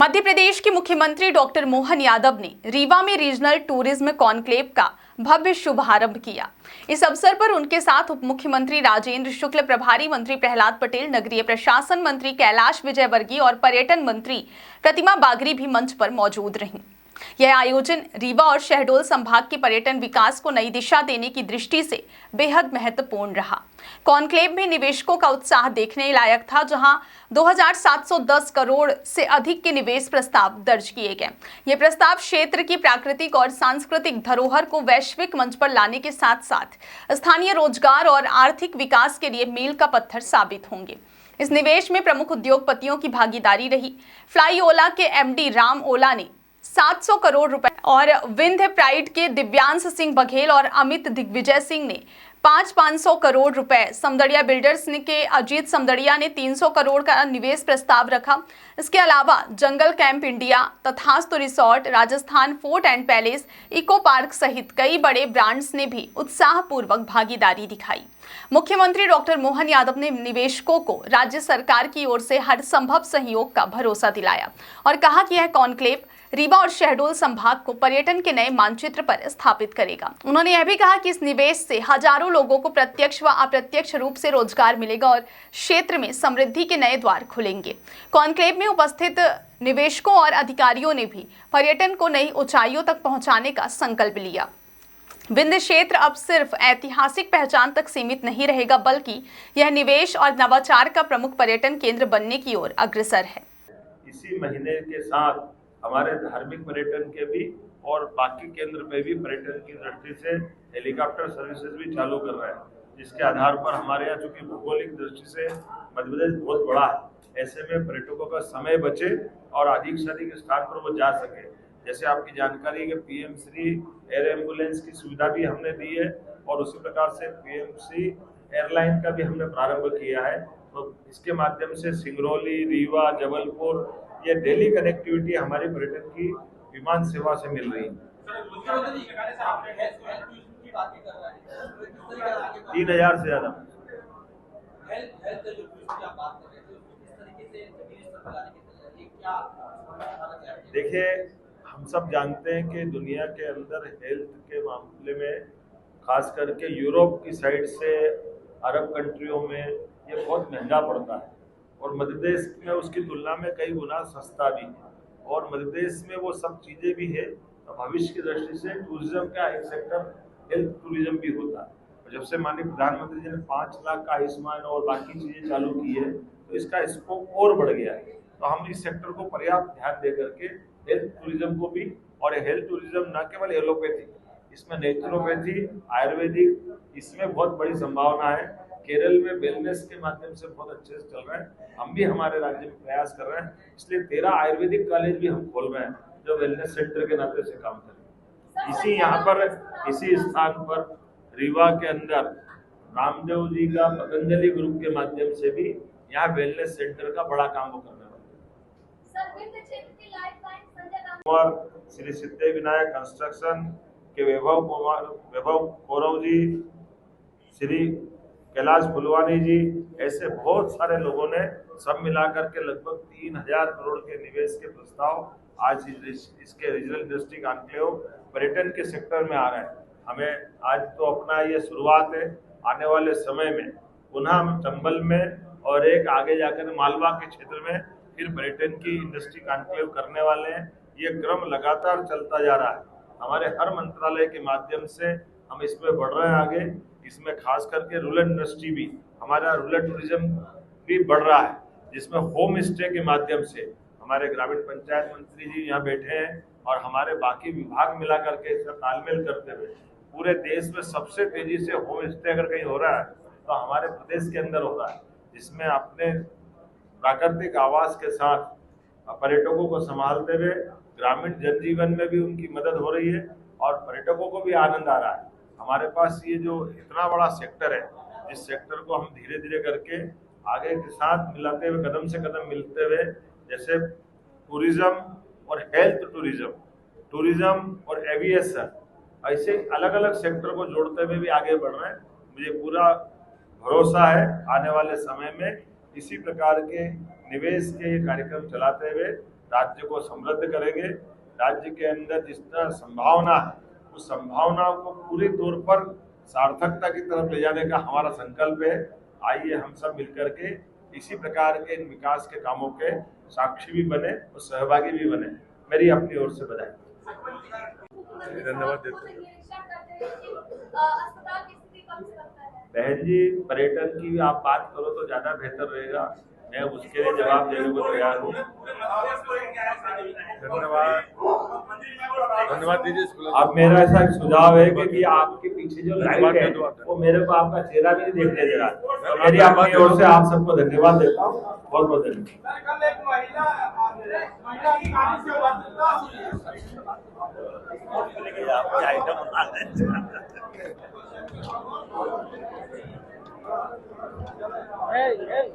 मध्य प्रदेश के मुख्यमंत्री डॉक्टर मोहन यादव ने रीवा में रीजनल टूरिज्म कॉन्क्लेव का भव्य शुभारंभ किया। इस अवसर पर उनके साथ उप मुख्यमंत्री राजेंद्र शुक्ल, प्रभारी मंत्री प्रहलाद पटेल, नगरीय प्रशासन मंत्री कैलाश विजयवर्गीय और पर्यटन मंत्री प्रतिमा बागरी भी मंच पर मौजूद रहीं। यह आयोजन रीवा और शहडोल संभाग के पर्यटन विकास को नई दिशा देने की दृष्टि से बेहद महत्वपूर्ण रहा। कॉन्क्लेव में निवेशकों का उत्साह देखने लायक था, जहां 2710 करोड़ से अधिक के निवेश प्रस्ताव दर्ज किए गए। ये प्रस्ताव क्षेत्र की प्राकृतिक और सांस्कृतिक धरोहर को वैश्विक मंच पर लाने के साथ साथ स्थानीय रोजगार और आर्थिक विकास के लिए मील का पत्थर साबित होंगे। इस निवेश में प्रमुख उद्योगपतियों की भागीदारी रही। फ्लाई ओला के एमडी राम ओला ने 700 करोड़ रुपए और विंध्य प्राइड के दिव्यांश सिंह बघेल और अमित दिग्विजय सिंह ने 500 करोड़ रुपए, समदड़िया बिल्डर्स ने के अजीत समदड़िया ने 300 करोड़ का निवेश प्रस्ताव रखा। इसके अलावा jungle camp India, Tathastu resort, Rajasthan fort and palace, eco park सहित कई बड़े ब्रांड्स ने भी उत्साहपूर्वक भागीदारी दिखाई। मुख्यमंत्री डॉक्टर मोहन यादव ने निवेशकों को राज्य सरकार की ओर से हर संभव सहयोग का भरोसा दिलाया और कहा कि यह कॉन्क्लेव रीवा और शहडोल संभाग को पर्यटन के नए मानचित्र पर स्थापित करेगा। उन्होंने यह भी कहा कि इस निवेश से हजारों लोगों को प्रत्यक्ष व अप्रत्यक्ष रूप से रोजगार मिलेगा और क्षेत्र में समृद्धि के नए द्वार खुलेंगे। कॉन्क्लेव में उपस्थित निवेशकों और अधिकारियों ने भी पर्यटन को नई ऊंचाइयों तक पहुंचाने का संकल्प लिया। विंध्य क्षेत्र अब सिर्फ ऐतिहासिक पहचान तक सीमित नहीं रहेगा, बल्कि यह निवेश और नवाचार का प्रमुख पर्यटन केंद्र बनने की ओर अग्रसर है। इसी महीने के साथ हमारे धार्मिक पर्यटन के भी और बाकी केंद्र पे भी पर्यटन की दृष्टि से हेलीकॉप्टर सर्विसेज भी चालू कर रहे हैं, जिसके आधार पर हमारे यहाँ चूंकि भौगोलिक दृष्टि से मध्य प्रदेश बहुत बड़ा है, ऐसे में पर्यटकों का समय बचे और अधिक से अधिक स्थान पर वो जा सके। जैसे आपकी जानकारी है कि पीएम श्री एयर एम्बुलेंस की सुविधा भी हमने दी है और उसी प्रकार से पीएम श्री एयरलाइन का भी हमने प्रारंभ किया है। तो इसके माध्यम से सिंगरौली, रीवा, जबलपुर ये डेली कनेक्टिविटी हमारी पर्यटन की विमान सेवा से मिल रही है। 3000 से ज्यादा। देखिए, हम सब जानते हैं कि दुनिया के अंदर हेल्थ के मामले में खास करके यूरोप की साइड से अरब कंट्रियों में ये बहुत महंगा पड़ता है और मध्य प्रदेश में उसकी तुलना में कई गुना सस्ता भी है और मध्य प्रदेश में वो सब चीज़ें भी है। तो भविष्य की दृष्टि से टूरिज्म का एक सेक्टर हेल्थ टूरिज्म भी होता है। जब से माननीय प्रधानमंत्री जी ने 5 लाख का आयुष्मान और बाकी चीज़ें चालू की है, तो इसका स्कोप और बढ़ गया है। तो हम इस सेक्टर को पर्याप्त ध्यान दे करके हेल्थ टूरिज्म को भी, और हेल्थ टूरिज्म न केवल एलोपैथी, इसमें नेचुरोपैथी, आयुर्वेदिक, इसमें बहुत बड़ी संभावना है। केरल में वेलनेस के माध्यम से बहुत अच्छे से चल रहा है। हम भी हमारे राज्य में प्रयास कर रहे हैं, इसलिए 13 आयुर्वेदिक कॉलेज भी हम खोल रहे हैं जो वेलनेस सेंटर के नाते से काम करें। इसी स्थान पर रीवा के अंदर रामदेव जी का पतंजलि ग्रुप के माध्यम से भी यहाँ वेलनेस सेंटर का बड़ा काम वो करने वाले हैं। श्री सिद्धि विनायक कंस्ट्रक्शन के वैभव कौरव जी, श्री कैलाश फुलवानी जी, ऐसे बहुत सारे लोगों ने सब मिलाकर के लगभग 3000 करोड़ के निवेश के प्रस्ताव आज इसके रीजनल डिस्ट्रिक्ट कॉन्क्लेव पर्यटन के सेक्टर में आ रहे हैं। हमें आज तो अपना ये शुरुआत है, आने वाले समय में पुनः हम चंबल में और एक आगे जाकर मालवा के क्षेत्र में फिर पर्यटन की इंडस्ट्री कॉन्क्लेव करने वाले हैं। ये क्रम लगातार चलता जा रहा है। हमारे हर मंत्रालय के माध्यम से हम इसमें बढ़ रहे हैं आगे। इसमें खास करके रूरल इंडस्ट्री भी, हमारा रूरल टूरिज्म भी बढ़ रहा है, जिसमें होम स्टे के माध्यम से हमारे ग्रामीण पंचायत मंत्री जी यहाँ बैठे हैं और हमारे बाकी विभाग मिला करके इसका तालमेल करते हुए पूरे देश में सबसे तेजी से होम स्टे अगर कहीं हो रहा है तो हमारे प्रदेश के अंदर हो रहा है, जिसमें अपने प्राकृतिक आवास के साथ पर्यटकों को संभालते हुए ग्रामीण जनजीवन में भी उनकी मदद हो रही है और पर्यटकों को भी आनंद आ रहा है। हमारे पास ये जो इतना बड़ा सेक्टर है, इस सेक्टर को हम धीरे धीरे करके आगे के साथ मिलाते हुए, कदम से कदम मिलते हुए, जैसे टूरिज्म और हेल्थ टूरिज्म और एविएशन, ऐसे अलग अलग सेक्टर को जोड़ते हुए भी आगे बढ़ रहे हैं। मुझे पूरा भरोसा है आने वाले समय में इसी प्रकार के निवेश के कार्यक्रम चलाते हुए राज्य को समृद्ध करेंगे। राज्य के अंदर जिस तरह संभावना है, उस संभावनाओं को पूरी तौर पर सार्थकता की तरफ ले जाने का हमारा संकल्प है। आइए हम सब मिलकर के इसी प्रकार के इन विकास के कामों के साक्षी भी बने और सहभागी भी बने। मेरी अपनी ओर से बधाई। धन्यवाद देते हैं। बहन जी, पर्यटन की आप बात करो तो ज्यादा बेहतर रहेगा, मैं उसके लिए जवाब देने को तैयार हूँ। धन्यवाद दीजिए। अब मेरा ऐसा एक सुझाव है कि आपके पीछे जो लाइट है वो मेरे को आपका चेहरा भी नहीं देखने दे रहा, तो मेरी अपनी ओर से आप सबको धन्यवाद देता हूँ। बहुत बहुत धन्यवाद।